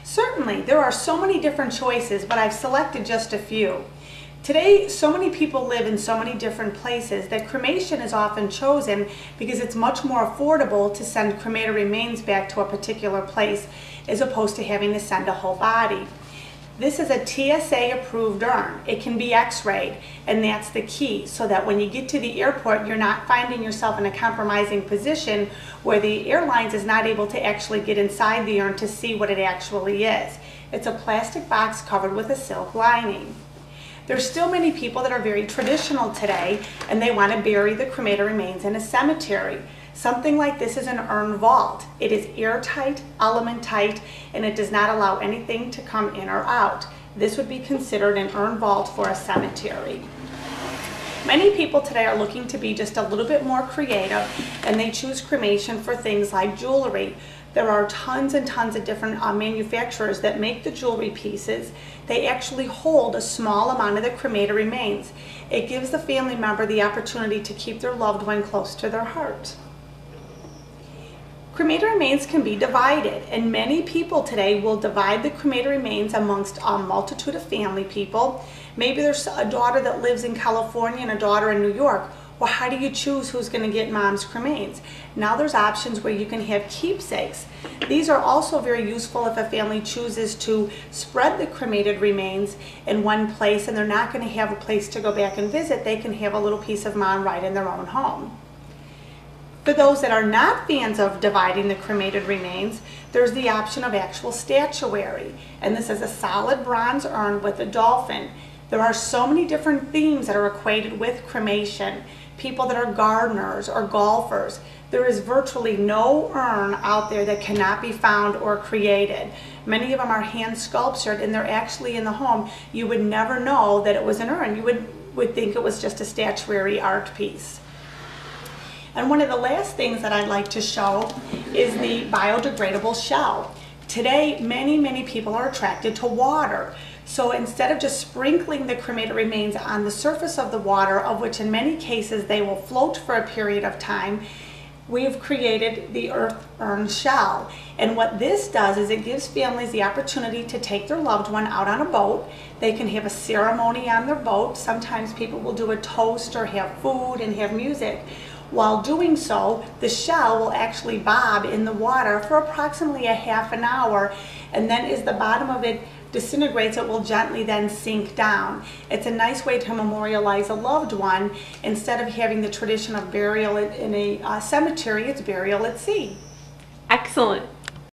Certainly, there are so many different choices, but I've selected just a few. Today, so many people live in so many different places that cremation is often chosen because it's much more affordable to send cremated remains back to a particular place as opposed to having to send a whole body. This is a TSA Approved Urn. It can be x-rayed, and that's the key, so that when you get to the airport, you're not finding yourself in a compromising position where the airlines is not able to actually get inside the urn to see what it actually is. It's a plastic box covered with a silk lining. There's still many people that are very traditional today, and they want to bury the cremated remains in a cemetery. Something like this is an urn vault. It is airtight, element tight, and it does not allow anything to come in or out. This would be considered an urn vault for a cemetery. Many people today are looking to be just a little bit more creative, and they choose cremation for things like jewelry. There are tons and tons of different manufacturers that make the jewelry pieces. They actually hold a small amount of the cremated remains. It gives the family member the opportunity to keep their loved one close to their heart. Cremated remains can be divided, and many people today will divide the cremated remains amongst a multitude of family people. Maybe there's a daughter that lives in California and a daughter in New York. Well, how do you choose who's going to get mom's cremains? Now there's options where you can have keepsakes. These are also very useful if a family chooses to spread the cremated remains in one place and they're not going to have a place to go back and visit. They can have a little piece of mom right in their own home. For those that are not fans of dividing the cremated remains, there's the option of actual statuary. And this is a solid bronze urn with a dolphin. There are so many different themes that are equated with cremation. People that are gardeners or golfers. There is virtually no urn out there that cannot be found or created. Many of them are hand sculptured, and they're actually in the home. You would never know that it was an urn. You would think it was just a statuary art piece. And one of the last things that I'd like to show is the biodegradable shell. Today, many people are attracted to water. So instead of just sprinkling the cremated remains on the surface of the water, of which in many cases they will float for a period of time, we've created the urn shell. And what this does is it gives families the opportunity to take their loved one out on a boat. They can have a ceremony on their boat. Sometimes people will do a toast or have food and have music. While doing so, the shell will actually bob in the water for approximately a half an hour, and then as the bottom of it disintegrates, it will gently then sink down. It's a nice way to memorialize a loved one. Instead of having the tradition of burial in a cemetery, it's burial at sea. Excellent.